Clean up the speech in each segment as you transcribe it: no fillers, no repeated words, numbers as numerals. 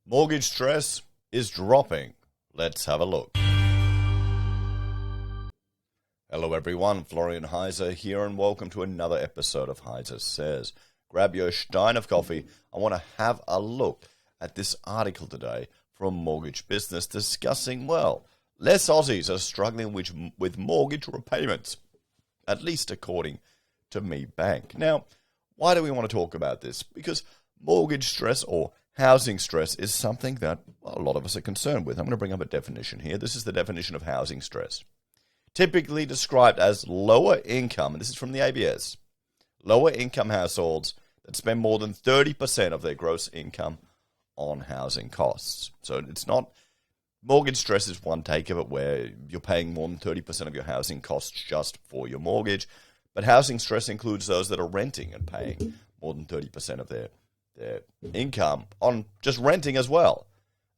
Mortgage stress is dropping. Let's have a look. Hello everyone, Florian.heise here, and welcome to another episode of HeiseSays. Grab your stein of coffee. I want to have a look at this article today from Mortgage Business discussing, well, less Aussies are struggling with mortgage repayments, at least according to MeatRX. Now, why do we want to talk about this? Because mortgage stress or housing stress is something that a lot of us are concerned with. I'm going to bring up a definition here. This is the definition of housing stress. Typically described as lower income, and this is from the ABS, lower income households that spend more than 30% of their gross income on housing costs. So it's not, mortgage stress is one take of it where you're paying more than 30% of your housing costs just for your mortgage. But housing stress includes those that are renting and paying more than 30% of their income on just renting as well.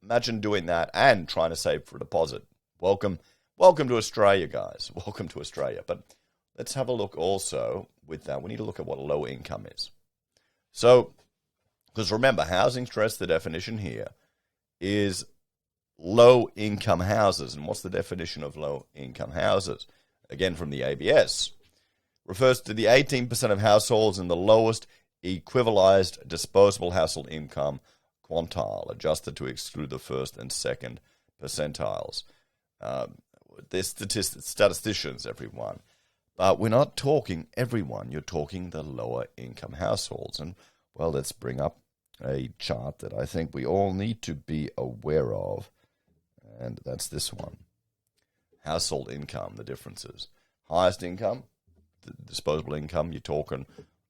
Imagine doing that and trying to save for a deposit. Welcome to Australia, guys. Welcome to Australia. But let's have a look also with that. We need to look at what low income is. So, because remember, housing stress, the definition here is low income houses. And what's the definition of low income houses? Again, from the ABS. Refers to the 18% of households in the lowest equivalized disposable household income quintile, adjusted to exclude the first and second percentiles. They're statisticians, everyone. But we're not talking everyone. You're talking the lower income households. And, well, let's bring up a chart that I think we all need to be aware of. And that's this one. Household income, the differences. Highest income, the disposable income, you're talking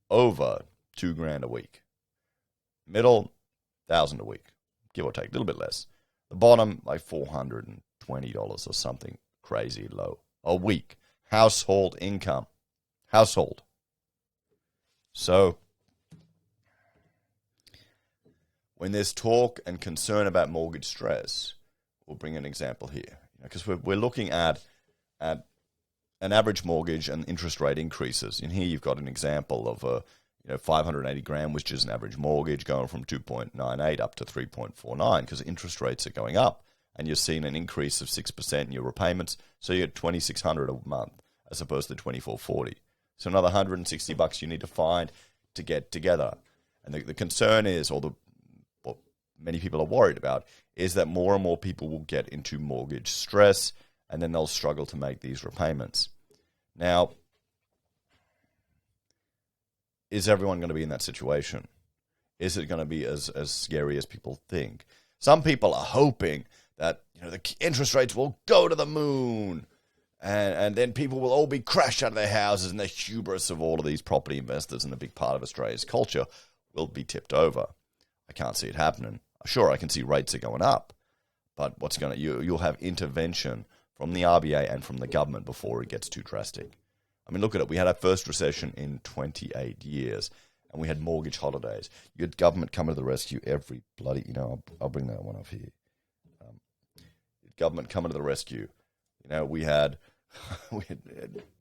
over $2,000 a week. Middle, $1,000 a week, give or take, a little bit less. The bottom, like $420 or something crazy low a week. Household income. Household. So, when there's talk and concern about mortgage stress, we'll bring an example here. Because we're looking at an average mortgage and interest rate increases. And here you've got an example of a $580,000, which is an average mortgage, going from 2.98 up to 3.49 because interest rates are going up, and you're seeing an increase of 6% in your repayments. So you get $2,600 a month as opposed to $2,440. So another $160 you need to find to get together. And the concern is, what many people are worried about, is that more and more people will get into mortgage stress, and then they'll struggle to make these repayments. Now, is everyone going to be in that situation? Is it going to be as scary as people think? Some people are hoping that the interest rates will go to the moon, and then people will all be crashed out of their houses, and the hubris of all of these property investors and a big part of Australia's culture will be tipped over. I can't see it happening. Sure, I can see rates are going up, but you'll have intervention from the RBA and from the government before it gets too drastic. I mean, look at it. We had our first recession in 28 years, and we had mortgage holidays. You had government coming to the rescue every bloody, I'll bring that one up here. Government coming to the rescue. We had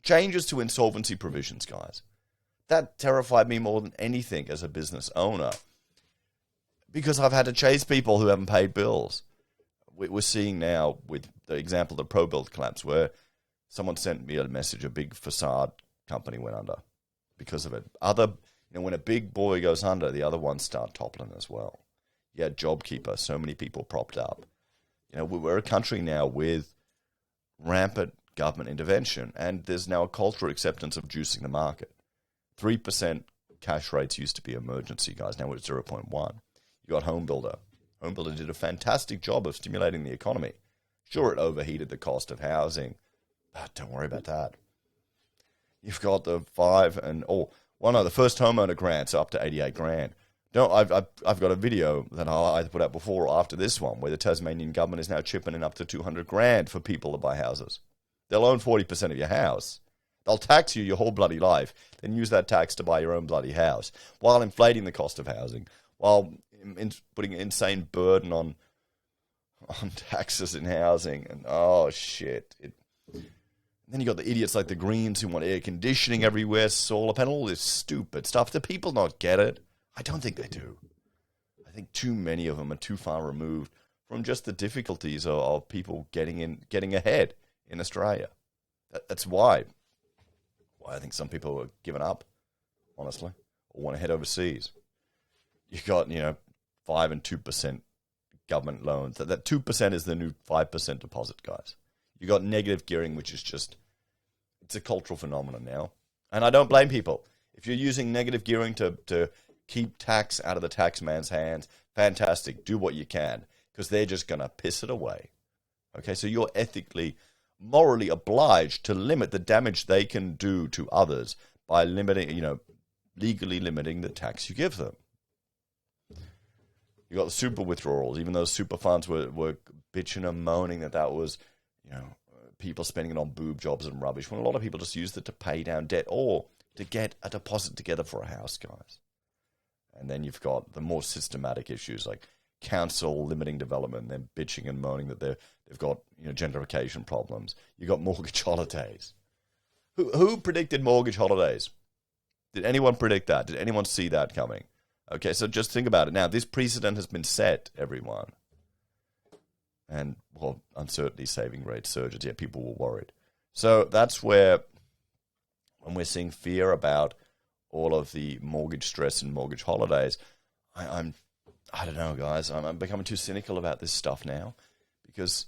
changes to insolvency provisions, guys. That terrified me more than anything as a business owner, because I've had to chase people who haven't paid bills. We're seeing now with the example of the ProBuild collapse, where someone sent me a message, a big facade company went under because of it. When a big boy goes under, the other ones start toppling as well. You had JobKeeper, so many people propped up. We're a country now with rampant government intervention, and there's now a cultural acceptance of juicing the market. 3% cash rates used to be emergency, guys. Now we're at 0.1. You got Home Builder. Home Builder did a fantastic job of stimulating the economy. Sure, it overheated the cost of housing, but don't worry about that. You've got the the first homeowner grants up to $88,000. No, I've got a video that I either put out before or after this one, where the Tasmanian government is now chipping in up to $200,000 for people to buy houses. They'll own 40% of your house. They'll tax you your whole bloody life, then use that tax to buy your own bloody house, while inflating the cost of housing, while putting an insane burden on taxes in housing, and shit. Then you got the idiots like the Greens who want air conditioning everywhere, solar panel, all this stupid stuff. Do people not get it? I don't think they do. I I think too many of them are too far removed from just the difficulties of people getting ahead in Australia. That's why I think some people are giving up, honestly, or want to head overseas. You've got, 5 and 2% government loans. That 2% is the new 5% deposit, guys. You've got negative gearing, which is just, it's a cultural phenomenon now. And I don't blame people. If you're using negative gearing to keep tax out of the tax man's hands, fantastic. Do what you can, because they're just going to piss it away. Okay, so you're ethically, morally obliged to limit the damage they can do to others by limiting, legally limiting the tax you give them. You got the super withdrawals, even though super funds were bitching and moaning that was, people spending it on boob jobs and rubbish, when a lot of people just used it to pay down debt or to get a deposit together for a house, guys. And then you've got the more systematic issues like council limiting development, and then bitching and moaning that they've got gentrification problems. You've got mortgage holidays. Who predicted mortgage holidays? Did anyone predict that? Did anyone see that coming? Okay, so just think about it. Now, this precedent has been set, everyone. And, uncertainty saving rate surges. Yeah, people were worried. So that's where, when we're seeing fear about all of the mortgage stress and mortgage holidays, I don't know, guys. I'm becoming too cynical about this stuff now, because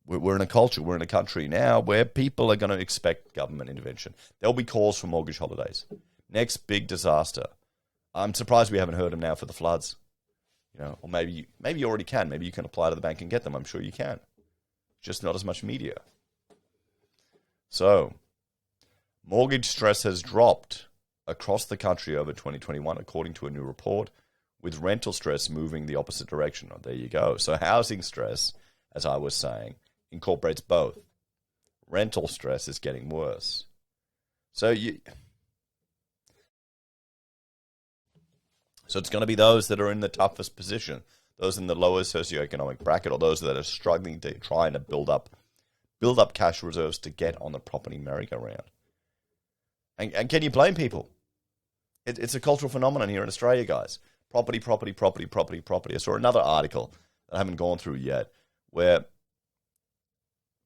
we're in a culture, we're in a country now where people are going to expect government intervention. There'll be calls for mortgage holidays. Next big disaster. I'm surprised we haven't heard them now for the floods. Or maybe you already can. Maybe you can apply to the bank and get them. I'm sure you can. Just not as much media. So, mortgage stress has dropped across the country over 2021, according to a new report, with rental stress moving the opposite direction. Oh, there you go. So housing stress, as I was saying, incorporates both. Rental stress is getting worse. So it's going to be those that are in the toughest position, those in the lower socioeconomic bracket, or those that are struggling to trying to build up cash reserves to get on the property merry-go-round. And can you blame people? It's a cultural phenomenon here in Australia, guys. Property. I saw another article that I haven't gone through yet, where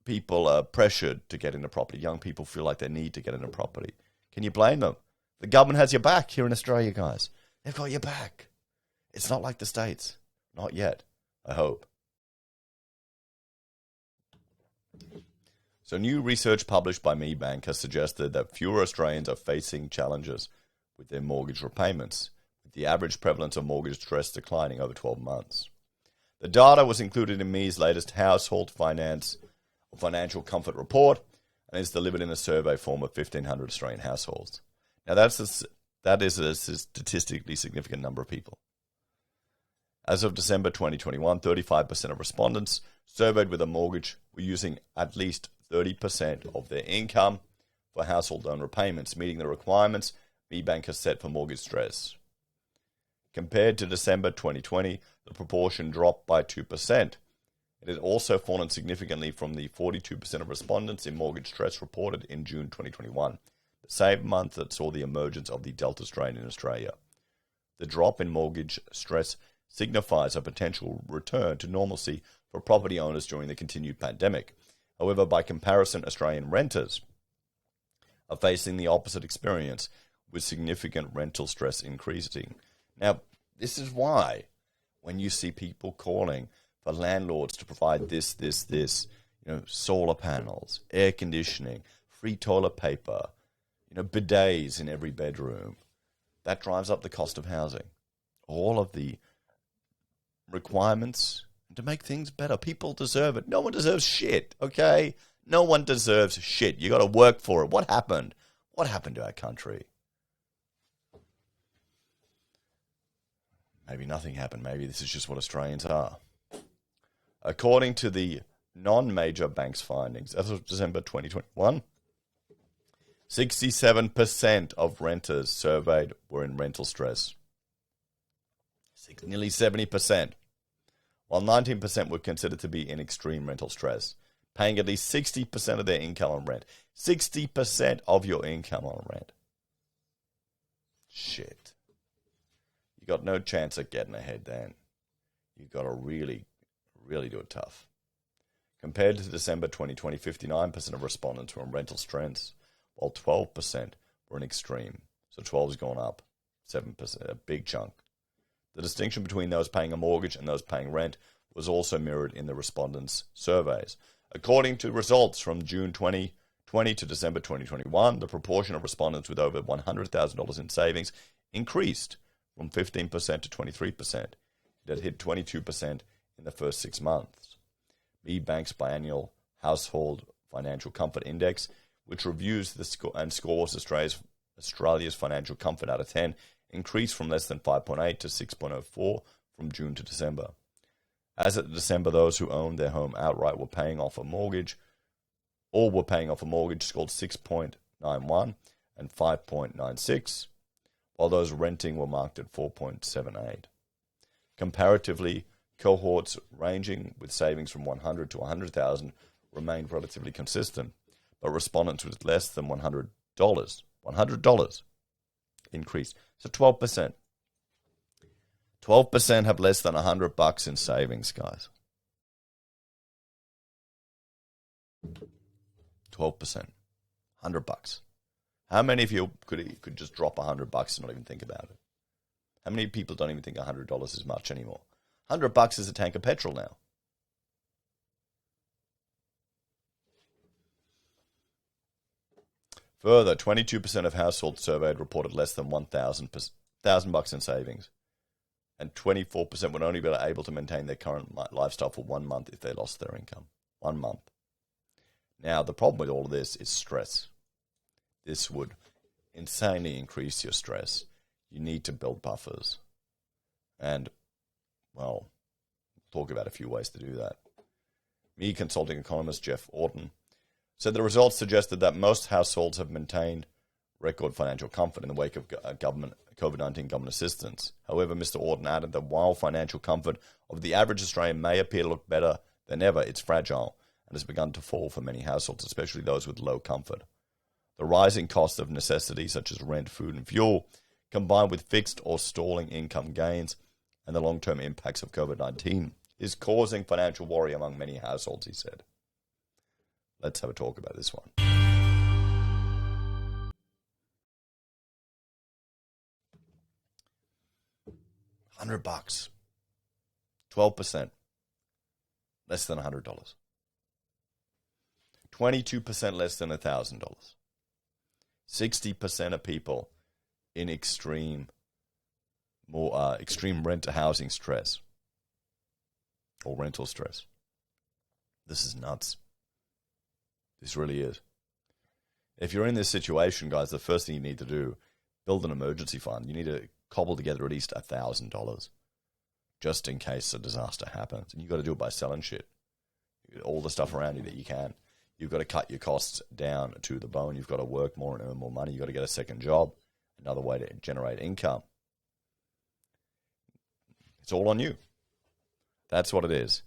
people are pressured to get into property. Young people feel like they need to get into property. Can you blame them? The government has your back here in Australia, guys. They've got your back. It's not like the States. Not yet, I hope. So new research published by MeBank has suggested that fewer Australians are facing challenges with their mortgage repayments, with the average prevalence of mortgage stress declining over 12 months. The data was included in Me's latest household financial comfort report and is delivered in a survey form of 1,500 Australian households. Now that is a statistically significant number of people. As of December 2021, 35% of respondents surveyed with a mortgage were using at least 30% of their income for household loan repayments, meeting the requirements MeBank has set for mortgage stress. Compared to December 2020, the proportion dropped by 2%. It had also fallen significantly from the 42% of respondents in mortgage stress reported in June 2021, the same month that saw the emergence of the Delta strain in Australia. The drop in mortgage stress signifies a potential return to normalcy for property owners during the continued pandemic. However, by comparison, Australian renters are facing the opposite experience, with significant rental stress increasing. Now, this is why when you see people calling for landlords to provide this, solar panels, air conditioning, free toilet paper, bidets in every bedroom, that drives up the cost of housing. All of the requirements to make things better. People deserve it. No one deserves shit, okay? No one deserves shit. You got to work for it. What happened? What happened to our country? Maybe nothing happened. Maybe this is just what Australians are. According to the non-major banks' findings, as of December 2021, 67% of renters surveyed were in rental stress. Nearly 70%. While 19% were considered to be in extreme rental stress, paying at least 60% of their income on rent. 60% of your income on rent. Shit. got no chance at getting ahead then. You've got to really, really do it tough. Compared to December 2020, 59% of respondents were in rental stress, while 12% were in extreme. So 12 has gone up 7%, a big chunk. The distinction between those paying a mortgage and those paying rent was also mirrored in the respondents' surveys. According to results from June 2020 to December 2021, the proportion of respondents with over $100,000 in savings increased from 15% to 23%. It had hit 22% in the first 6 months. Bank's biannual Household Financial Comfort Index, which reviews and scores Australia's financial comfort out of 10, increased from less than 5.8 to 6.04 from June to December. As of December, those who owned their home outright were paying off a mortgage, scored 6.91 and 5.96, while those renting were marked at 4.78. Comparatively, cohorts ranging with savings from $100 to $100,000 remained relatively consistent, but respondents with less than $100 increased. So 12%. 12% have less than $100 in savings, guys. 12%. $100. How many of you could just drop $100 and not even think about it? How many people don't even think $100 is much anymore? $100 is a tank of petrol now. Further, 22% of households surveyed reported less than $1,000 in savings, and 24% would only be able to maintain their current lifestyle for 1 month if they lost their income. 1 month. Now, the problem with all of this is stress. This would insanely increase your stress. You need to build buffers. And, well, talk about a few ways to do that. Me consulting economist Jeff Orton said the results suggested that most households have maintained record financial comfort in the wake of COVID-19 government assistance. However, Mr. Orton added that while financial comfort of the average Australian may appear to look better than ever, it's fragile and has begun to fall for many households, especially those with low comfort. The rising cost of necessities such as rent, food, and fuel, combined with fixed or stalling income gains and the long-term impacts of COVID-19, is causing financial worry among many households, he said. Let's have a talk about this one. $100. 12%. Less than $100. 22% less than $1,000. 60% of people in extreme rent housing stress or rental stress. This is nuts. This really is. If you're in this situation, guys, the first thing you need to do, build an emergency fund. You need to cobble together at least $1,000 just in case a disaster happens. And you've got to do it by selling shit. All the stuff around you that you can. You've got to cut your costs down to the bone. You've got to work more and earn more money. You've got to get a second job. Another way to generate income. It's all on you. That's what it is.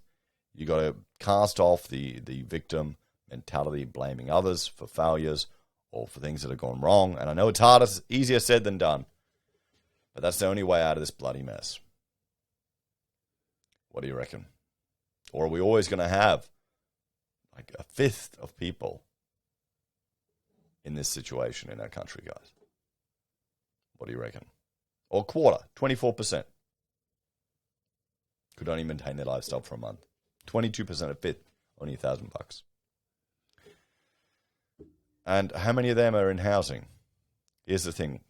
You've got to cast off the victim mentality, blaming others for failures or for things that have gone wrong. And I know it's easier said than done, but that's the only way out of this bloody mess. What do you reckon? Or are we always going to have like a fifth of people in this situation in our country, guys? What do you reckon? Or quarter, 24%, could only maintain their lifestyle for a month. 22%, a fifth, only $1,000. And how many of them are in housing? Here's the thing.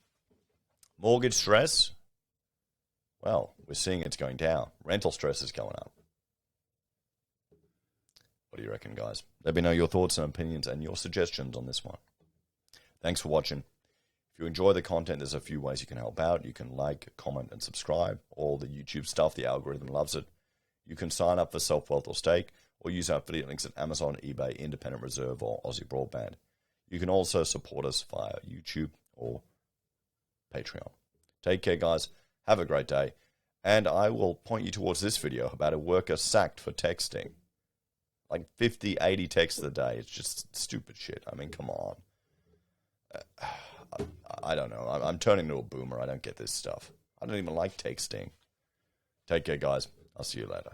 Mortgage stress, well, we're seeing it's going down. Rental stress is going up. What do you reckon, guys? Let me know your thoughts and opinions and your suggestions on this one. Thanks for watching. If you enjoy the content, there's a few ways you can help out. You can like, comment, and subscribe. All the YouTube stuff, the algorithm loves it. You can sign up for SelfWealth or Stake, or use our affiliate links at Amazon, eBay, Independent Reserve, or AussieBroadband. You can also support us via YouTube or Patreon. Take care, guys. Have a great day. And I will point you towards this video about a worker sacked for texting. Like 50, 80 texts a day. It's just stupid shit. I mean, come on. I don't know. I'm turning into a boomer. I don't get this stuff. I don't even like texting. Take care, guys. I'll see you later.